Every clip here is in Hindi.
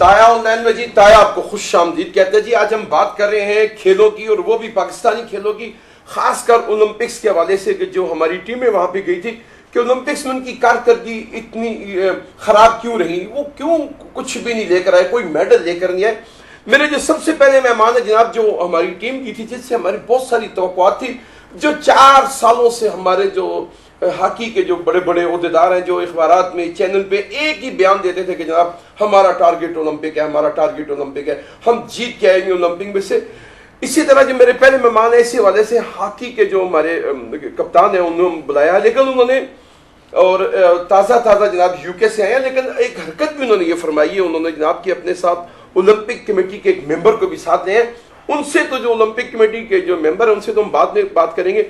ताया ऑनलाइन में जी, ताया आपको खुश आमदीद कहते हैं जी। आज हम बात कर रहे हैं खेलों की, और वो भी पाकिस्तानी खेलों की, खासकर ओलंपिक्स के हवाले से कि जो हमारी टीमें वहां पे गई थी कि ओलंपिक्स में उनकी कारकर्दगी इतनी खराब क्यों रही, वो क्यों कुछ भी नहीं लेकर आए, कोई मेडल लेकर नहीं आए। मेरे जो सबसे पहले मेहमान है जनाब, जो हमारी टीम की थी, जिससे हमारी बहुत सारी तवक्कुआत थी, जो 4 सालों से हमारे जो हॉकी के जो बड़े बड़े ओहदेदार हैं, जो अखबारात में चैनल पे एक ही बयान देते थे कि जनाब हमारा टारगेट ओलंपिक है, हमारा टारगेट ओलंपिक है, हम जीत के आएंगे ओलंपिक में से। इसी तरह जो मेरे पहले मेहमान है, इसी वाले से हॉकी के जो हमारे कप्तान हैं उन्होंने बुलाया, लेकिन उन्होंने और ताज़ा जनाब यूके से आए हैं, लेकिन एक हरकत भी उन्होंने ये फरमाई है, उन्होंने जनाब की अपने साथ ओलंपिक कमेटी के एक मेंबर को भी साथ ले हैं। उनसे तो जो ओलंपिक कमेटी के जो मेंबर है उनसे तो हम बाद में बात करेंगे।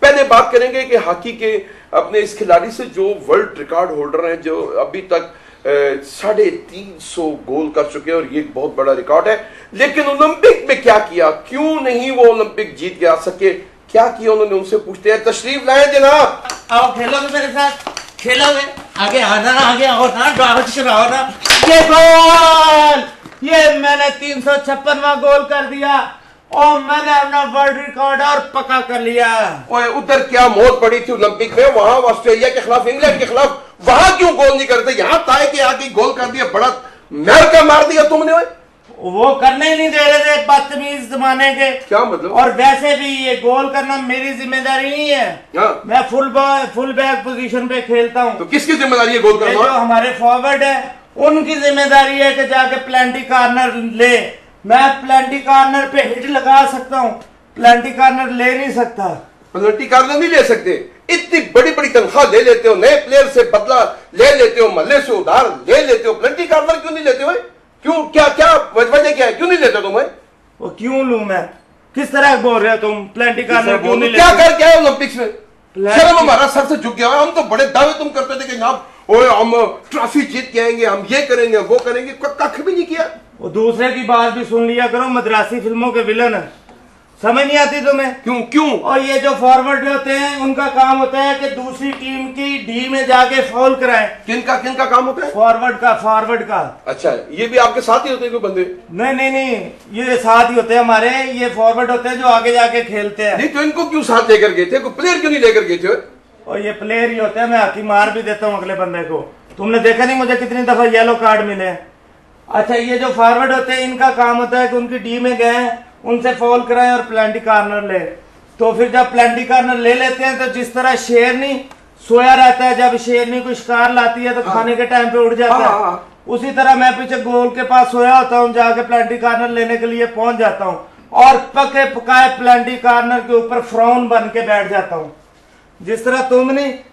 पहले बात करेंगे कि हॉकी के अपने इस खिलाड़ी से जो वर्ल्ड रिकॉर्ड होल्डर हैं, जो अभी तक 350 गोल कर चुके हैं, और ये एक बहुत बड़ा रिकॉर्ड है। लेकिन ओलंपिक में क्या किया, क्यों नहीं वो ओलंपिक जीत के आ सके, क्या किया उन्होंने, उनसे पूछते हैं। तशरीफ लाए जनाब। आओ खेलोगे मेरे साथ, खेलोगे, आगे आना, आगे आओ ना, डांस चलाओ ना। ये गोल, ये मैंने 356वां गोल कर दिया और मैंने अपना वर्ल्ड रिकॉर्ड और पक्का कर लिया। ओए उधर क्या मौत पड़ी थी ओलंपिक में, वहां ऑस्ट्रेलिया के खिलाफ, इंग्लैंड के खिलाफ, वहां क्यों गोल नहीं करते, यहाँ ताए के आगे गोल कर दिया, बड़ा मैर का मार दिया तुमने। वो करने ही नहीं दे रहे थे, बदतमीज जमाने के। क्या मतलब? और वैसे भी ये गोल करना मेरी जिम्मेदारी नहीं है। मैं फुल बैक पोजीशन पे खेलता हूँ। तो किसकी जिम्मेदारी है गोल करना? जो हमारे फॉरवर्ड है उनकी जिम्मेदारी है कि जाके प्लेंटी कॉर्नर ले। मैं प्लेंटी कॉर्नर पे हिट लगा सकता हूँ, प्लेंटी कॉर्नर ले नहीं सकता। प्लेंटी कॉर्नर नहीं ले सकते? इतनी बड़ी बड़ी तनख्वाह ले लेते हो, नए प्लेयर से बदला ले लेते हो, महल्ले से उधार ले लेते हो, प्लेंटी कॉर्नर क्यों नहीं लेते हो? क्यों, क्या क्या वजह क्या है, क्यों नहीं लेते तुम? वो क्यों लूं मैं? किस तरह बोल रहे हो तुम? प्लेंटी कॉर्नर क्यों नहीं लेते? क्या कर क्या है ओलंपिक्स में? शर्म हमारा सर से झुक गया। हम तो बड़े दावे तुम करते थे कि जनाब ओए हम ट्रॉफी जीत के आएंगे, हम ये करेंगे, वो करेंगे, कख भी नहीं किया। वो दूसरे की बात भी सुन लिया करो, मद्रासी फिल्मों के विलन है, समझ नहीं आती तुम्हें? क्यों? और ये जो फॉरवर्ड होते हैं उनका काम होता है कि दूसरी टीम की डी में जाके फॉल कराएं। किनका काम होता है? फॉरवर्ड का। अच्छा, ये भी आपके साथ ही होते हैं कोई बंदे? नहीं, ये साथ ही होते हैं हमारे। ये फॉरवर्ड होते हैं जो आगे जाके खेलते हैं। नहीं तो इनको क्यों साथ लेकर गए थे? कोई प्लेयर क्यों नहीं लेकर गए थे? और ये प्लेयर ही होते हैं, मैं हाथी मार भी देता हूँ अगले बंदे को। तुमने देखा नहीं मुझे कितनी दफा येलो कार्ड मिले हैं। अच्छा, ये जो फॉरवर्ड होते हैं इनका काम होता है कि उनकी डी में गए, उनसे फॉल कराएं और प्लेंटी कॉर्नर ले। तो फिर जब प्लेंटी कॉर्नर ले लेते हैं तो जिस तरह शेरनी सोया रहता है, जब शेरनी को शिकार लाती है तो खाने के टाइम पे उड़ जाता है, उसी तरह मैं पीछे गोल के पास सोया होता हूँ, जाके प्लेंटी कॉर्नर लेने के लिए पहुंच जाता हूँ और पके पकाए प्लेंटी कॉर्नर के ऊपर फ्राउन बन के बैठ जाता हूँ। जिस तरह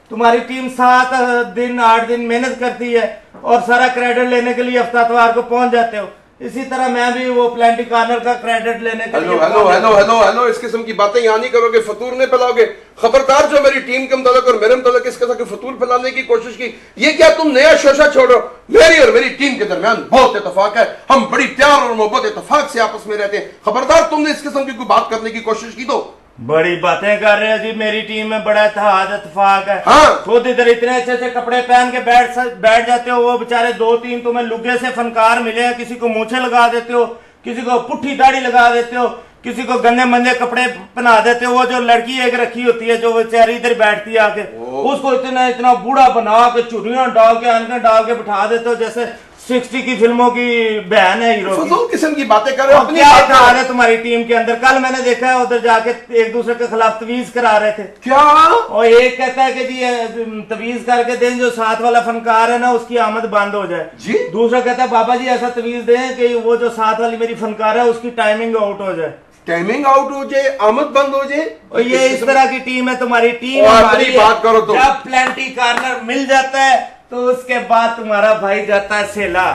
तुम्हारी टीम 7 दिन 8 दिन मेहनत करती है और सारा क्रेडिट लेने के लिए हफ्तावार को पहुंच जाते हो, इसी तरह मैं भी वो प्लेंटी कॉर्नर का क्रेडिट लेने के लिए। हेलो, इस किस्म की बातें यहाँ नहीं करोगे, फतूर नहीं फैलाओगे। खबरदार जो मेरी टीम के मुताबिक और मेरे मुताबिक इस किस्म के फतूर फैलाने की कोशिश की, ये क्या तुम नया शोशा छोड़ो? मेरी और मेरी टीम के दरमियान बहुत इत्तेफाक है, हम बड़ी प्यार और मोहब्बत इत्तेफाक से आपस में रहते हैं। खबरदार तुमने इस किस्म की कोई बात करने की कोशिश की तो बड़ी बातें कर रहे हो जी। मेरी टीम में बड़ा इत्तेहाद इत्तेफाक है। हाँ। खुद इधर इतने अच्छे कपड़े पहन के बैठ जाते हो, वो बेचारे 2-3 तुम्हें लुगे से फनकार मिले हैं, किसी को मूछे लगा देते हो, किसी को पुट्ठी दाढ़ी लगा देते हो, किसी को गंदे मंदे कपड़े पहना देते हो। वो जो लड़की एक रखी होती है जो बेचारी इधर बैठती है आके, उसको इतना बूढ़ा बना के चुरियां डाल के अनके डाल के बिठा देते हो जैसे 60 की फिल्मों की बहन है हीरो की। किस्म की बातें कर रहे हो? क्या कहा रहे तुम्हारी टीम के अंदर? कल मैंने देखा है उधर जाके एक दूसरे के खिलाफ तवीज करा रहे थे। क्या? और एक कहता है कि जी तवीज करके दें जो साथ वाला फनकार है ना उसकी आमद बंद हो जाए जी। दूसरा कहता है बाबा जी ऐसा तवीज दें कि वो जो साथ वाली मेरी फनकार है उसकी टाइमिंग आउट हो जाए। टाइमिंग आउट हो जाए, आमद बंद हो जाए। और ये इस तरह की टीम है तुम्हारी टीम। बात करो तो जब प्लेंटी कॉर्नर मिल जाता है तो उसके बाद तुम्हारा भाई जाता है सेला,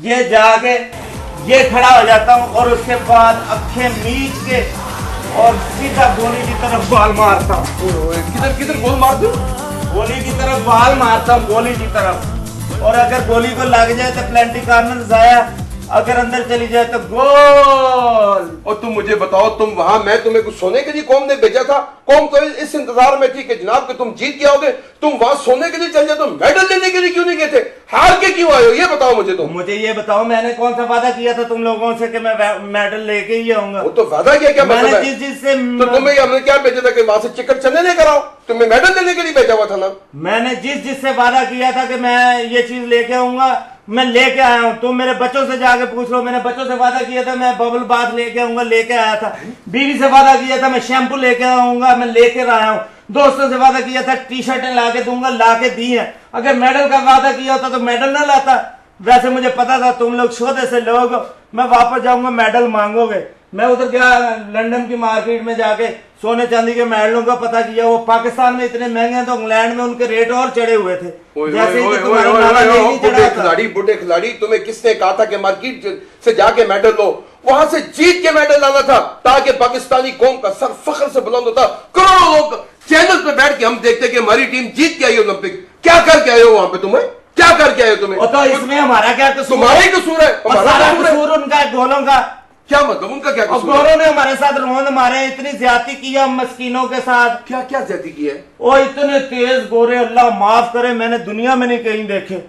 ये जाके ये खड़ा हो जाता हूँ और उसके बाद अखें मीच के और सीधा गोली की तरफ बाल मारता हूँ। किधर गोल मार दूं? गोली की तरफ बाल मारता हूँ, गोली की तरफ। और अगर गोली को लग जाए तो प्लेंटी कॉर्नर जाया, अगर अंदर चली जाए तो गोल। और तुम मुझे बताओ, तुम वहां, मैं तुम्हें कुछ सोने के लिए कौम ने भेजा था? कौम तो इस इंतजार में थी कि जनाब कि तुम जीत गए होगे, तुम वहां सोने के लिए चल जाए, तो मेडल लेने के लिए क्यों नहीं गए थे? हार के क्यों आए हो ये बताओ मुझे। तुम मुझे ये बताओ, मैंने कौन सा वादा किया था तुम लोगों से कि मैं मेडल लेके ही आऊंगा? वो तो वादा किया, क्या मतलब है? जिस से तो तुम्हें हमने क्या भेजा था कि वहां से चिकन चने लेकर आओ? तुम्हें मेडल लेने के लिए भेजा हुआ था ना? मैंने जिससे वादा किया था कि मैं ये चीज लेके आऊंगा, मैं लेके आया हूँ। तुम मेरे बच्चों से जाके पूछ लो, मैंने बच्चों से वादा किया था मैं बबल बाथ लेके आऊंगा, लेके आया था। बीवी से वादा किया था मैं शैम्पू लेके आऊंगा, मैं लेकर आया हूँ। दोस्तों से वादा किया था टी शर्टें लाके दूंगा, लाके दी है। अगर मेडल का वादा किया होता तो मेडल ना लाता। वैसे मुझे पता था तुम लोग शोधे से लोग, मैं वापस जाऊंगा मेडल मांगोगे। मैं उधर गया लंदन की मार्केट में जाके सोने चांदी के मेडलों का पता किया। वो पाकिस्तान में इतने महंगे हैं तो इंग्लैंड में उनके रेट और चढ़े हुए थे। जैसे कि तुम्हारा नाला नहीं चढ़ा था। बुढ़े खिलाड़ी, तुम्हें किसने कहा था कि मार्केट से जाके मेडल लो? वहां से जीत के मेडल लाना था ताकि पाकिस्तानी कौम का सर फख्र से बुलंद होता। करोड़ों लोग चैनल पे बैठ के हम देखते कि हमारी टीम जीत के आई ओलंपिक। क्या करके आए हो वहां पे? तुम्हें क्या करके आए हो? तुम्हें तो इसमें हमारा क्या कसूर? तुम्हारा ही कसूर है। हमारा कसूर उनका गोलों का क्या मतलब? उनका क्या कसूर? गोलों ने हमारे साथ रोंद मारे, इतनी ज्यादती की हम मस्कीनों के साथ। क्या क्या ज्यादती की है? ओ इतने तेज गोरे, अल्लाह माफ करे, मैंने दुनिया में नहीं कहीं देखे।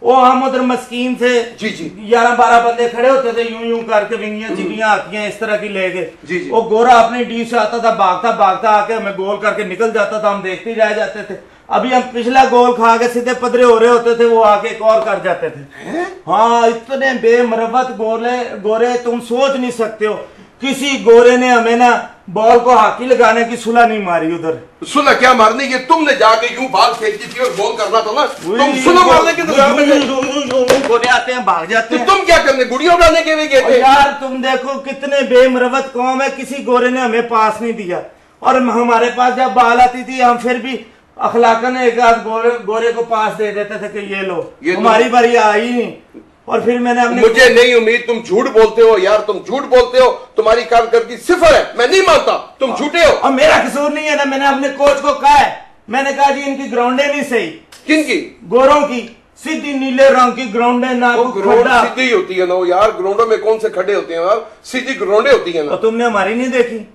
वो हम उधर मस्कीन से जी 11-12 बंदे खड़े होते थे, यूं यूं करके विंगियां चिबियां आती हैं इस तरह की लेके। जी वो गोरा अपनी डी से आता था, भागता भागता आके हमें गोल करके निकल जाता था, हम देखते ही रह जाते थे। अभी हम पिछला गोल खा के सीधे पदरे हो रहे होते थे, वो आके एक और कर जाते थे। हाँ, इतने बेमरवत गोरे तुम सोच नहीं सकते हो। किसी गोरे ने हमें ना बॉल को हाकी लगाने की सुलह नहीं मारी उधर। सुलह क्या मारनी? ये तुमने जाके यूं बॉल फेंकती थी और गोल करना था ना। तुम सुलह मारने के गोरे आते हैं, भाग जाते हैं। तुम क्या करने? गुड़िया उड़ाने के लिए गए थे? यार तुम देखो कितने बेमरवत कौम है, किसी गोरे ने हमें पास नहीं दिया। और हमारे पास जब बॉल आती थी हम फिर भी अखलाकन एक आध गोरे को पास दे देते थे कि ये लो, हमारी बारी आई नहीं। और फिर मैंने अपने मुझे नहीं उम्मीद, तुम झूठ बोलते हो यार, तुम झूठ बोलते हो। तुम्हारी कारकर्दगी सिफर है, मैं नहीं मानता, तुम झूठे हो। और मेरा कसूर नहीं है ना, मैंने अपने कोच को कहा है, मैंने कहा जी इनकी ग्राउंडें नहीं सही। किनकी? गोरों की। सीधी नीले रंग की ग्राउंडें ना, ग्राउंड सीधी होती है ना यार, ग्राउंडों में कौन से खड्डे होते हैं यार, सीधी ग्राउंडें होती है ना। तो तुमने हमारी नहीं देखी?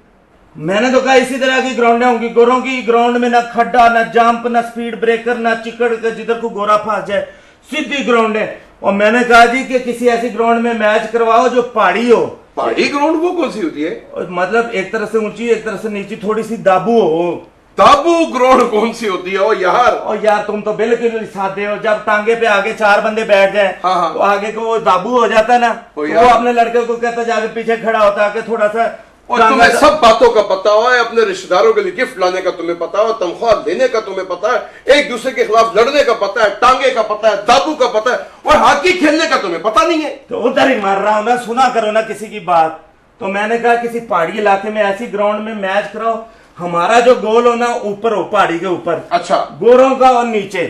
मैंने तो कहा इसी तरह की ग्राउंडें होंगी। गोरों की ग्राउंड में ना खड्डा, ना जंप, ना स्पीड ब्रेकर, ना चिकड़ के जिधर को गोरा फंस जाए, सीधी ग्राउंड है। और मैंने कहा जी कि किसी ऐसी ग्राउंड में मैच करवाओ जो पहाड़ी हो। पहाड़ी ग्राउंड वो कौन सी होती है? मतलब एक तरफ से ऊंची, एक तरफ से नीची, थोड़ी सी दाबू हो। दाबू ग्राउंड कौन सी होती है? ओ यार, और यार तुम तो बिल्कुल सादे हो। जब टांगे पे आगे 4 बंदे बैठ जाए तो आगे को वो दाबू हो जाता है ना, तो वो अपने लड़के को कहता जाके पीछे खड़ा होता है थोड़ा सा। और तुम्हें सब बातों का पता है, अपने रिश्तेदारों के लिए गिफ्ट लाने का तुम्हें पता है, तनख्वाह देने का तुम्हें पता है, एक दूसरे के खिलाफ लड़ने का पता है, टांगे का पता है, दादू का पता है, और हॉकी खेलने का तुम्हें पता नहीं है। तो उधर ही मार रहा हूं ना, सुना करो ना किसी की बात। तो मैंने कहा किसी पहाड़ी इलाके में ऐसी ग्राउंड में मैच कराओ, हमारा जो गोल हो ना ऊपर हो, पहाड़ी के ऊपर। अच्छा। गोरों का और नीचे।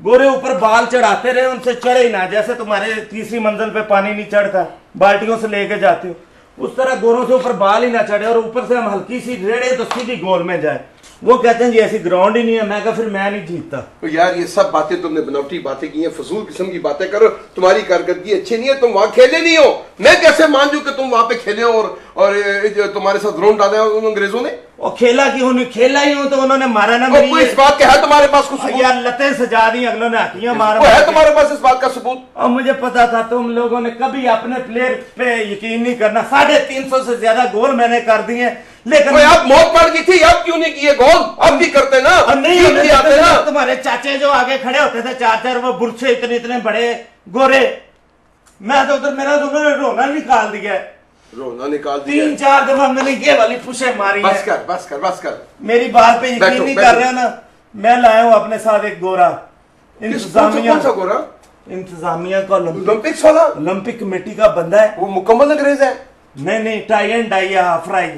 गोरे ऊपर बाल चढ़ाते रहे, उनसे चढ़े ही ना, जैसे तुम्हारे तीसरी मंजिल पे पानी नहीं चढ़ता, बाल्टियों से लेके जाते हो, उस तरह गोरों से ऊपर बाल ही ना चढ़े और ऊपर से हम हल्की सी रेड़े तो सीधी गोल में जाए। वो कहते हैं जी ऐसी ग्राउंड ही नहीं है। मैं कहा फिर मैं नहीं जीतता। तो यार ये सब बातें तुमने बनावटी बातें की हैं, फजूल किस्म की बातें करो। तुम्हारी कारकर्दगी अच्छी नहीं है, तुम वहां खेले नहीं हो। मैं कैसे मान जू कि तुम वहां पे खेले हो और तुम्हारे साथ राउंड डाले उन अंग्रेजों ने? और खेला क्यों नहीं? खेला ही हूं तो उन्होंने मारा ना। कोई इस बात का है तुम्हारे पास कुछ सबूत? यार लतें सजा दी अगलों ने, हाथियां मारा। है तुम्हारे पास इस बात का सबूत? और मुझे पता था तुम लोगों ने कभी अपने प्लेयर पे यकीन नहीं करना। 350 से ज्यादा गोल मैंने कर दिए, लेकिन आप मौत पड़ गई थी, आप क्यों नहीं किए गोल? अब भी करते ना, नहीं आते ना। तुम्हारे चाचे जो आगे खड़े होते थे 4-4, वो बुरछे इतने बड़े गोरे, मैं तो उधर मेरा तो उन्होंने रोना निकाल दिया। रोना निकाल दिया? 3-4 दफा मैंने ये वाली पुशे मारी। बस कर बस कर बस कर, मेरी बात पे यकीन नहीं कर रहे हो ना। मैं लाया हूँ अपने साथ एक गोरा, इंतजामिया। कौन सा गोरा? इंतजामिया का ओलंपिक्स वाला, ओलंपिक कमेटी का बंदा है। वो मुकम्मल अंग्रेज है? नहीं, टाई एंड डाई है, हाफ फ्राई,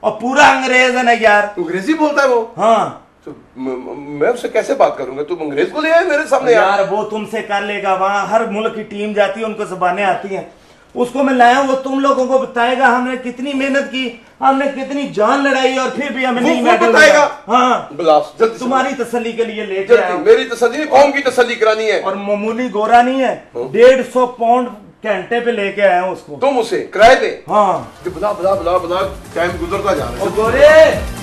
और पूरा अंग्रेज है ना यार। अंग्रेजी बोलता है वो? हाँ। तो मैं उससे कैसे बात करूंगा? तुम अंग्रेज को ले आए मेरे सामने यार। वो तुमसे कर लेगा, वहां हर मुल्क की टीम जाती है, उनको ज़बानें आती हैं। उसको मैं लाया, वो तुम लोगों को बताएगा हमने कितनी मेहनत की, हमने कितनी जान लड़ाई, और फिर भी हमें नहीं मेडल बताएगा। हाँ, जल्दी तुम्हारी तसल्ली के लिए लेके आया हूं। मेरी तसल्ली, कौम की तसल्ली करानी है। और मामूली गोरा नहीं है, 150 पाउंड घंटे पे लेके आया हूँ उसको। तुम उसे किराए पे? हाँ। बुला बुला बुला बुला, टाइम गुजरता जा रहा है। गोरे